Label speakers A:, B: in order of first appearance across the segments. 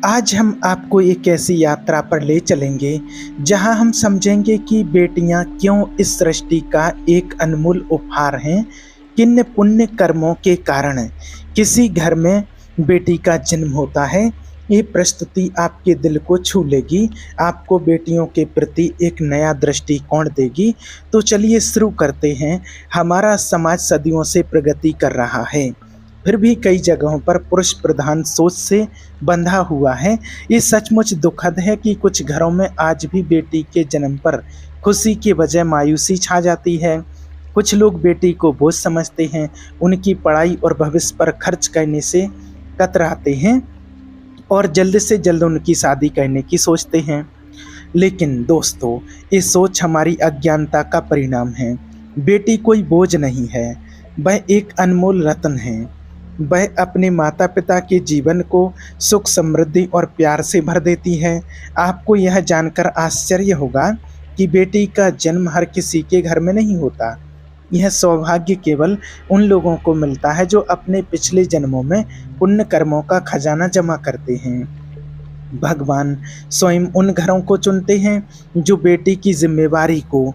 A: आज हम आपको एक ऐसी यात्रा पर ले चलेंगे जहां हम समझेंगे कि बेटियां क्यों इस सृष्टि का एक अनमोल उपहार हैं। किन पुण्य कर्मों के कारण किसी घर में बेटी का जन्म होता है। ये प्रस्तुति आपके दिल को छू लेगी, आपको बेटियों के प्रति एक नया दृष्टिकोण देगी। तो चलिए शुरू करते हैं। हमारा समाज सदियों से प्रगति कर रहा है, फिर भी कई जगहों पर पुरुष प्रधान सोच से बंधा हुआ है। ये सचमुच दुखद है कि कुछ घरों में आज भी बेटी के जन्म पर खुशी के बजाय मायूसी छा जाती है। कुछ लोग बेटी को बोझ समझते हैं, उनकी पढ़ाई और भविष्य पर खर्च करने से कतराते हैं और जल्द से जल्द उनकी शादी करने की सोचते हैं। लेकिन दोस्तों, ये सोच हमारी अज्ञानता का परिणाम है। बेटी कोई बोझ नहीं है, वह एक अनमोल रत्न है। वह अपने माता पिता के जीवन को सुख, समृद्धि और प्यार से भर देती है। आपको यह जानकर आश्चर्य होगा कि बेटी का जन्म हर किसी के घर में नहीं होता। यह सौभाग्य केवल उन लोगों को मिलता है जो अपने पिछले जन्मों में पुण्य कर्मों का खजाना जमा करते हैं। भगवान स्वयं उन घरों को चुनते हैं जो बेटी की जिम्मेवारी को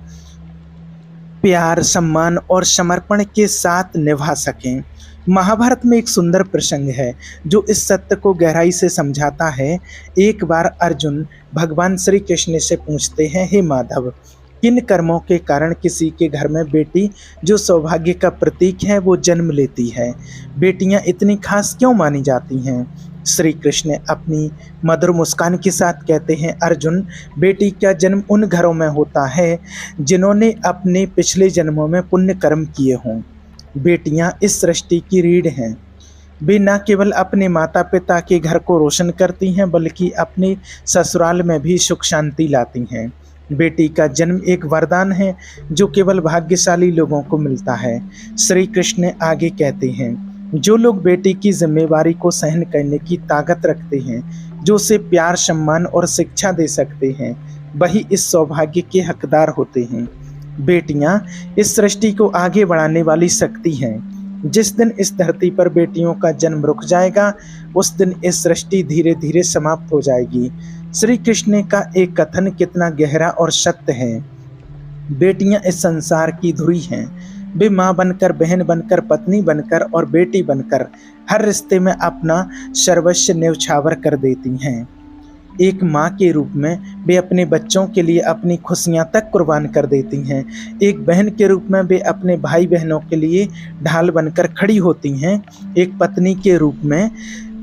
A: प्यार, सम्मान और समर्पण के साथ निभा सकें। महाभारत में एक सुंदर प्रसंग है जो इस सत्य को गहराई से समझाता है। एक बार अर्जुन भगवान श्री कृष्ण से पूछते हैं, हे माधव, किन कर्मों के कारण किसी के घर में बेटी जो सौभाग्य का प्रतीक है वो जन्म लेती है? बेटियां इतनी खास क्यों मानी जाती हैं? श्री कृष्ण अपनी मधुर मुस्कान के साथ कहते हैं, अर्जुन, बेटी का जन्म उन घरों में होता है जिन्होंने अपने पिछले जन्मों में पुण्य कर्म किए हों। बेटियां इस सृष्टि की रीढ़ हैं। वे न केवल अपने माता पिता के घर को रोशन करती हैं बल्कि अपने ससुराल में भी सुख शांति लाती हैं। बेटी का जन्म एक वरदान है जो केवल भाग्यशाली लोगों को मिलता है। श्री कृष्ण आगे कहते हैं, जो लोग बेटी की जिम्मेवारी को सहन करने की ताकत रखते हैं, जो उसे प्यार, सम्मान और शिक्षा दे सकते हैं, वही इस सौभाग्य के हकदार होते हैं। बेटियां इस सृष्टि को आगे बढ़ाने वाली शक्ति हैं। जिस दिन इस धरती पर बेटियों का जन्म रुक जाएगा, उस दिन इस सृष्टि धीरे धीरे समाप्त हो जाएगी। श्री कृष्ण का एक कथन कितना गहरा और सत्य है। बेटियां इस संसार की धुरी हैं। वे माँ बनकर, बहन बनकर, पत्नी बनकर और बेटी बनकर हर रिश्ते में अपना सर्वस्व न्यौछावर कर देती हैं। एक माँ के रूप में वे अपने बच्चों के लिए अपनी खुशियाँ तक कुर्बान कर देती हैं। एक बहन के रूप में वे अपने भाई बहनों के लिए ढाल बनकर खड़ी होती हैं। एक पत्नी के रूप में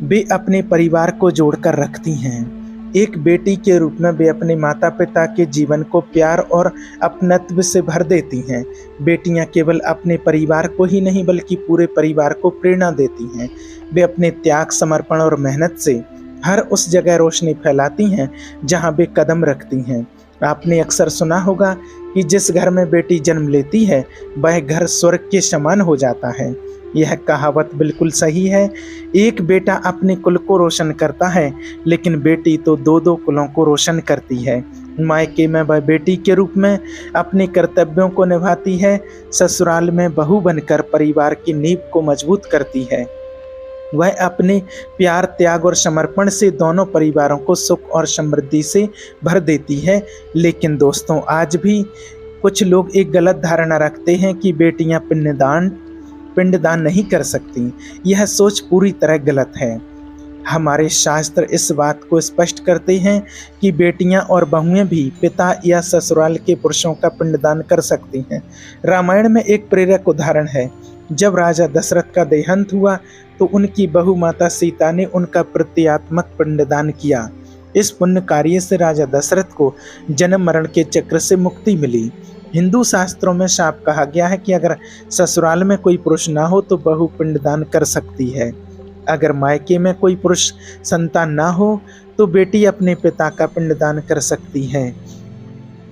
A: वे अपने परिवार को जोड़कर रखती हैं। एक बेटी के रूप में वे अपने माता पिता के जीवन को प्यार और अपनत्व से भर देती हैं। बेटियां केवल अपने परिवार को ही नहीं बल्कि पूरे परिवार को प्रेरणा देती हैं। वे अपने त्याग, समर्पण और मेहनत से हर उस जगह रोशनी फैलाती हैं जहां वे कदम रखती हैं। आपने अक्सर सुना होगा कि जिस घर में बेटी जन्म लेती है वह घर स्वर्ग के समान हो जाता है। यह कहावत बिल्कुल सही है। एक बेटा अपने कुल को रोशन करता है, लेकिन बेटी तो दो दो कुलों को रोशन करती है। मायके में वह बेटी के रूप में अपने कर्तव्यों को निभाती है, ससुराल में बहू बनकर परिवार की नींव को मजबूत करती है। वह अपने प्यार, त्याग और समर्पण से दोनों परिवारों को सुख और समृद्धि से भर देती है। लेकिन दोस्तों, आज भी कुछ लोग एक गलत धारणा रखते हैं कि बेटियां पिंडदान नहीं कर सकती। यह सोच पूरी तरह गलत है। हमारे शास्त्र इस बात को स्पष्ट करते हैं कि बेटियां और बहुएं भी पिता या ससुराल के पुरुषों का पिंडदान कर सकती हैं। रामायण में एक प्रेरक उदाहरण है। जब राजा दशरथ का देहांत हुआ तो उनकी बहू माता सीता ने उनका प्रतीकात्मक पिंडदान किया। इस पुण्य कार्य से राजा दशरथ को जन्म मरण के चक्र से मुक्ति मिली। हिंदू शास्त्रों में साफ कहा गया है कि अगर ससुराल में कोई पुरुष ना हो तो बहू पिंडदान कर सकती है। अगर मायके में कोई पुरुष संतान ना हो तो बेटी अपने पिता का पिंडदान कर सकती है।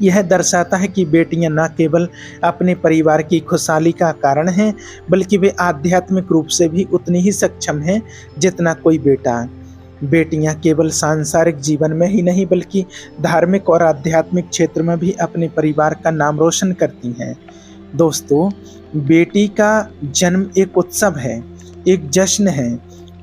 A: यह दर्शाता है कि बेटियां न केवल अपने परिवार की खुशहाली का कारण हैं, बल्कि वे आध्यात्मिक रूप से भी उतनी ही सक्षम हैं जितना कोई बेटा। बेटियां केवल सांसारिक जीवन में ही नहीं बल्कि धार्मिक और आध्यात्मिक क्षेत्र में भी अपने परिवार का नाम रोशन करती हैं। दोस्तों, बेटी का जन्म एक उत्सव है, एक जश्न है।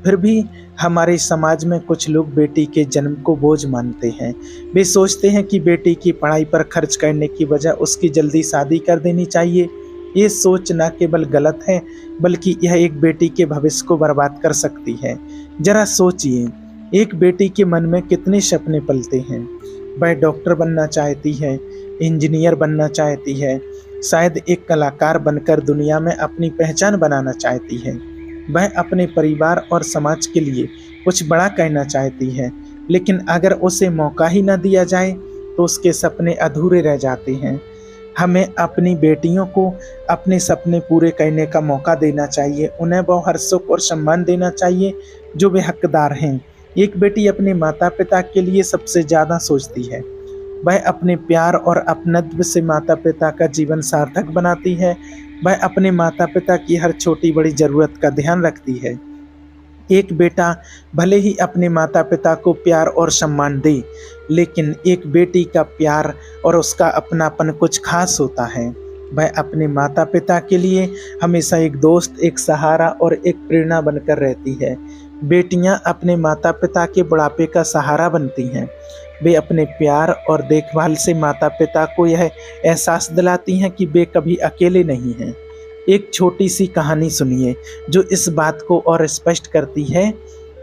A: फिर भी हमारे समाज में कुछ लोग बेटी के जन्म को बोझ मानते हैं। वे सोचते हैं कि बेटी की पढ़ाई पर खर्च करने की बजाय उसकी जल्दी शादी कर देनी चाहिए। ये सोच न केवल गलत है, बल्कि यह एक बेटी के भविष्य को बर्बाद कर सकती है। जरा सोचिए, एक बेटी के मन में कितने सपने पलते हैं। वह डॉक्टर बनना चाहती है, इंजीनियर बनना चाहती है, शायद एक कलाकार बनकर दुनिया में अपनी पहचान बनाना चाहती है। वह अपने परिवार और समाज के लिए कुछ बड़ा कहना चाहती है, लेकिन अगर उसे मौका ही न दिया जाए तो उसके सपने अधूरे रह जाते हैं। हमें अपनी बेटियों को अपने सपने पूरे करने का मौका देना चाहिए। उन्हें वो हर सुख और सम्मान देना चाहिए जो वे हकदार हैं। एक बेटी अपने माता पिता के लिए सबसे ज़्यादा सोचती है। वह अपने प्यार और अपनत्व से माता पिता का जीवन सार्थक बनाती है। वह अपने माता पिता की हर छोटी बड़ी ज़रूरत का ध्यान रखती है। एक बेटा भले ही अपने माता पिता को प्यार और सम्मान दे, लेकिन एक बेटी का प्यार और उसका अपनापन कुछ खास होता है। वह अपने माता पिता के लिए हमेशा एक दोस्त, एक सहारा और एक प्रेरणा बनकर रहती है। बेटियां अपने माता पिता के बुढ़ापे का सहारा बनती हैं। वे अपने प्यार और देखभाल से माता पिता को यह एहसास दिलाती हैं कि वे कभी अकेले नहीं हैं। एक छोटी सी कहानी सुनिए जो इस बात को और स्पष्ट करती है।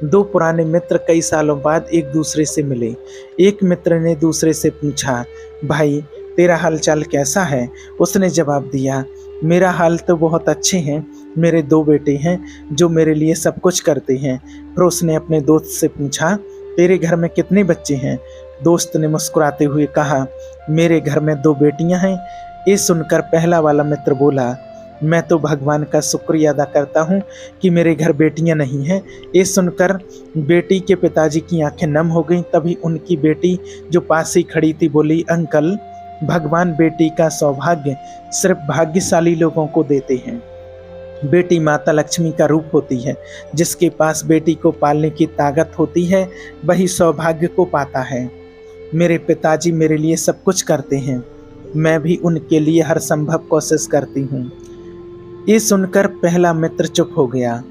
A: दो पुराने मित्र कई सालों बाद एक दूसरे से मिले। एक मित्र ने दूसरे से पूछा, भाई तेरा हालचाल कैसा है? उसने जवाब दिया, मेरा हाल तो बहुत अच्छे हैं। मेरे दो बेटे हैं जो मेरे लिए सब कुछ करते हैं। फिर उसने अपने दोस्त से पूछा, तेरे घर में कितने बच्चे हैं? दोस्त ने मुस्कुराते हुए कहा, मेरे घर में दो बेटियां हैं। ये सुनकर पहला वाला मित्र बोला, मैं तो भगवान का शुक्रिया अदा करता हूँ कि मेरे घर बेटियां नहीं हैं। ये सुनकर बेटी के पिताजी की आंखें नम हो गईं। तभी उनकी बेटी जो पास ही खड़ी थी बोली, अंकल, भगवान बेटी का सौभाग्य सिर्फ भाग्यशाली लोगों को देते हैं। बेटी माता लक्ष्मी का रूप होती है। जिसके पास बेटी को पालने की ताकत होती है वही सौभाग्य को पाता है। मेरे पिताजी मेरे लिए सब कुछ करते हैं। मैं भी उनके लिए हर संभव कोशिश करती हूँ। ये सुनकर पहला मित्र चुप हो गया।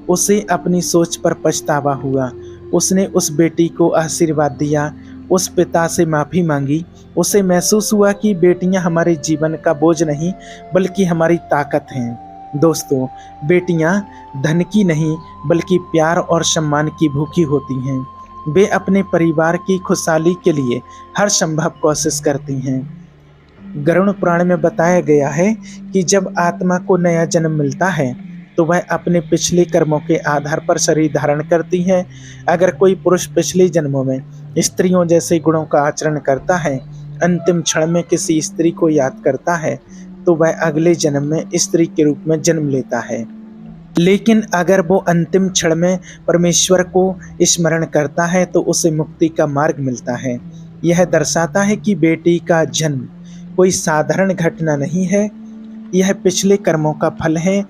A: उसे अपनी सोच पर पछतावा हुआ। उसने उस बेटी को आशीर्वाद दिया, उस पिता से माफ़ी मांगी। उसे महसूस हुआ कि बेटियां हमारे जीवन का बोझ नहीं बल्कि हमारी ताकत हैं। दोस्तों, बेटियां धन की नहीं बल्कि प्यार और सम्मान की भूखी होती हैं। वे अपने परिवार की खुशहाली के लिए हर संभव कोशिश करती हैं। गरुड़ पुराण में बताया गया है कि जब आत्मा को नया जन्म मिलता है तो वह अपने पिछले कर्मों के आधार पर शरीर धारण करती है। अगर कोई पुरुष पिछले जन्मों में स्त्रियों जैसे गुणों का आचरण करता है, अंतिम क्षण में किसी स्त्री को याद करता है, तो वह अगले जन्म में स्त्री के रूप में जन्म लेता है। लेकिन अगर वो अंतिम क्षण में परमेश्वर को स्मरण करता है तो उसे मुक्ति का मार्ग मिलता है। यह दर्शाता है कि बेटी का जन्म कोई साधारण घटना नहीं है, यह पिछले कर्मों का फल है।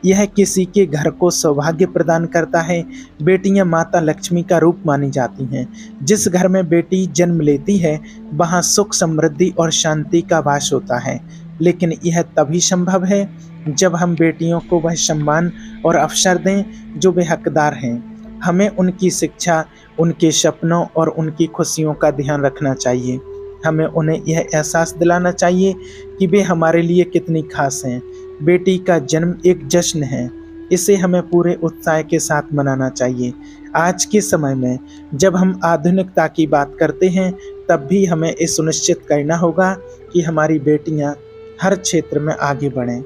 A: यह किसी के घर को सौभाग्य प्रदान करता है। बेटियां माता लक्ष्मी का रूप मानी जाती हैं। जिस घर में बेटी जन्म लेती है वहाँ सुख, समृद्धि और शांति का वास होता है। लेकिन यह तभी संभव है जब हम बेटियों को वह सम्मान और अवसर दें जो वे हकदार हैं। हमें उनकी शिक्षा, उनके सपनों और उनकी खुशियों का ध्यान रखना चाहिए। हमें उन्हें यह एहसास दिलाना चाहिए कि वे हमारे लिए कितनी खास हैं। बेटी का जन्म एक जश्न है, इसे हमें पूरे उत्साह के साथ मनाना चाहिए। आज के समय में जब हम आधुनिकता की बात करते हैं तब भी हमें ये सुनिश्चित करना होगा कि हमारी बेटियां हर क्षेत्र में आगे बढ़ें,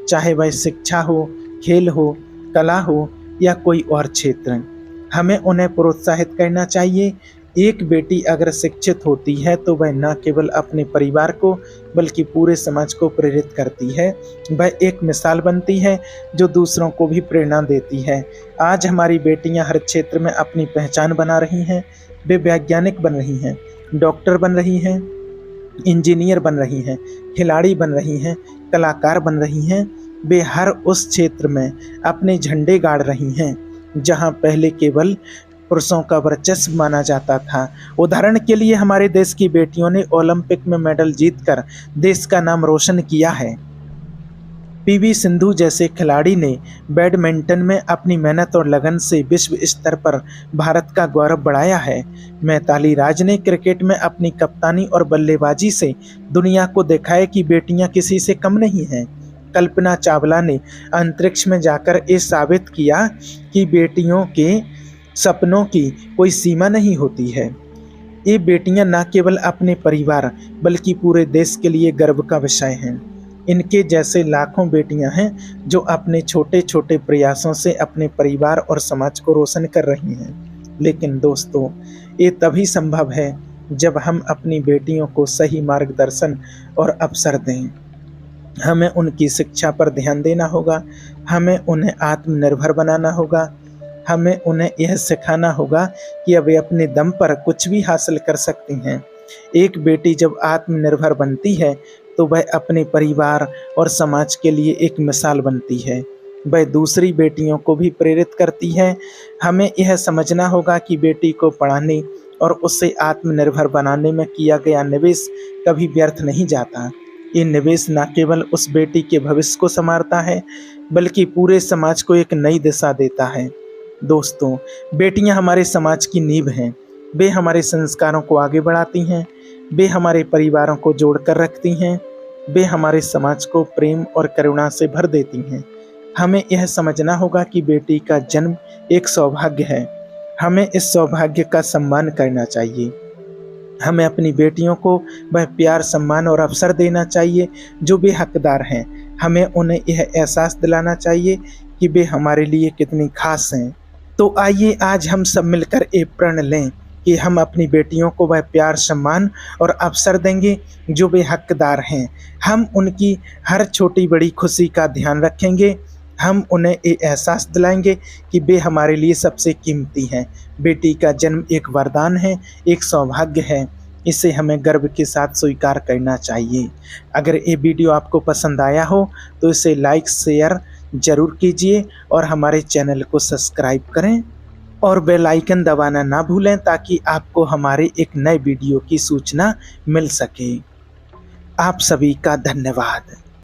A: चाहे वह शिक्षा हो, खेल हो, कला हो या कोई और क्षेत्र। हमें उन्हें प्रोत्साहित करना चाहिए। एक बेटी अगर शिक्षित होती है तो वह न केवल अपने परिवार को बल्कि पूरे समाज को प्रेरित करती है। वह एक मिसाल बनती है जो दूसरों को भी प्रेरणा देती है। आज हमारी बेटियां हर क्षेत्र में अपनी पहचान बना रही हैं। वे वैज्ञानिक बन रही हैं, डॉक्टर बन रही हैं, इंजीनियर बन रही हैं, खिलाड़ी बन रही हैं, कलाकार बन रही हैं। वे हर उस क्षेत्र में अपने झंडे गाड़ रही हैं जहां पहले केवल पुरुषों का वर्चस्व माना जाता था। उदाहरण के लिए हमारे देश की बेटियों ने ओलंपिक में मेडल जीतकर देश का नाम रोशन किया है। पीवी सिंधु जैसे खिलाड़ी ने बैडमिंटन में अपनी मेहनत और लगन से विश्व स्तर पर भारत का गौरव बढ़ाया है। मिताली राज ने क्रिकेट में अपनी कप्तानी और बल्लेबाजी से दुनिया को दिखाया कि बेटियां किसी से कम नहीं हैं। कल्पना चावला ने अंतरिक्ष में जाकर ये साबित किया कि बेटियों के सपनों की कोई सीमा नहीं होती है। ये बेटियां न केवल अपने परिवार बल्कि पूरे देश के लिए गर्व का विषय हैं। इनके जैसे लाखों बेटियां हैं जो अपने छोटे छोटे प्रयासों से अपने परिवार और समाज को रोशन कर रही हैं। लेकिन दोस्तों, ये तभी संभव है जब हम अपनी बेटियों को सही मार्गदर्शन और अवसर दें। हमें उनकी शिक्षा पर ध्यान देना होगा, हमें उन्हें आत्मनिर्भर बनाना होगा, हमें उन्हें यह सिखाना होगा कि अब वे अपने दम पर कुछ भी हासिल कर सकती हैं। एक बेटी जब आत्मनिर्भर बनती है तो वह अपने परिवार और समाज के लिए एक मिसाल बनती है। वह दूसरी बेटियों को भी प्रेरित करती है। हमें यह समझना होगा कि बेटी को पढ़ाने और उससे आत्मनिर्भर बनाने में किया गया निवेश कभी व्यर्थ नहीं जाता। ये निवेश न केवल उस बेटी के भविष्य को संवारता है बल्कि पूरे समाज को एक नई दिशा देता है। दोस्तों, बेटियां हमारे समाज की नींव हैं। वे हमारे संस्कारों को आगे बढ़ाती हैं, वे हमारे परिवारों को जोड़कर रखती हैं, वे हमारे समाज को प्रेम और करुणा से भर देती हैं। हमें यह समझना होगा कि बेटी का जन्म एक सौभाग्य है। हमें इस सौभाग्य का सम्मान करना चाहिए। हमें अपनी बेटियों को वह प्यार, सम्मान और अवसर देना चाहिए जो वे हकदार हैं। हमें उन्हें यह एहसास दिलाना चाहिए कि वे हमारे लिए कितनी खास हैं। तो आइए आज हम सब मिलकर एक प्रण लें कि हम अपनी बेटियों को वह प्यार, सम्मान और अवसर देंगे जो वे हकदार हैं। हम उनकी हर छोटी बड़ी खुशी का ध्यान रखेंगे। हम उन्हें ये एहसास दिलाएंगे कि वे हमारे लिए सबसे कीमती हैं। बेटी का जन्म एक वरदान है, एक सौभाग्य है। इसे हमें गर्व के साथ स्वीकार करना चाहिए। अगर ये वीडियो आपको पसंद आया हो तो इसे लाइक, शेयर ज़रूर कीजिए और हमारे चैनल को सब्सक्राइब करें और बेल आइकन दबाना ना भूलें ताकि आपको हमारे एक नए वीडियो की सूचना मिल सके। आप सभी का धन्यवाद।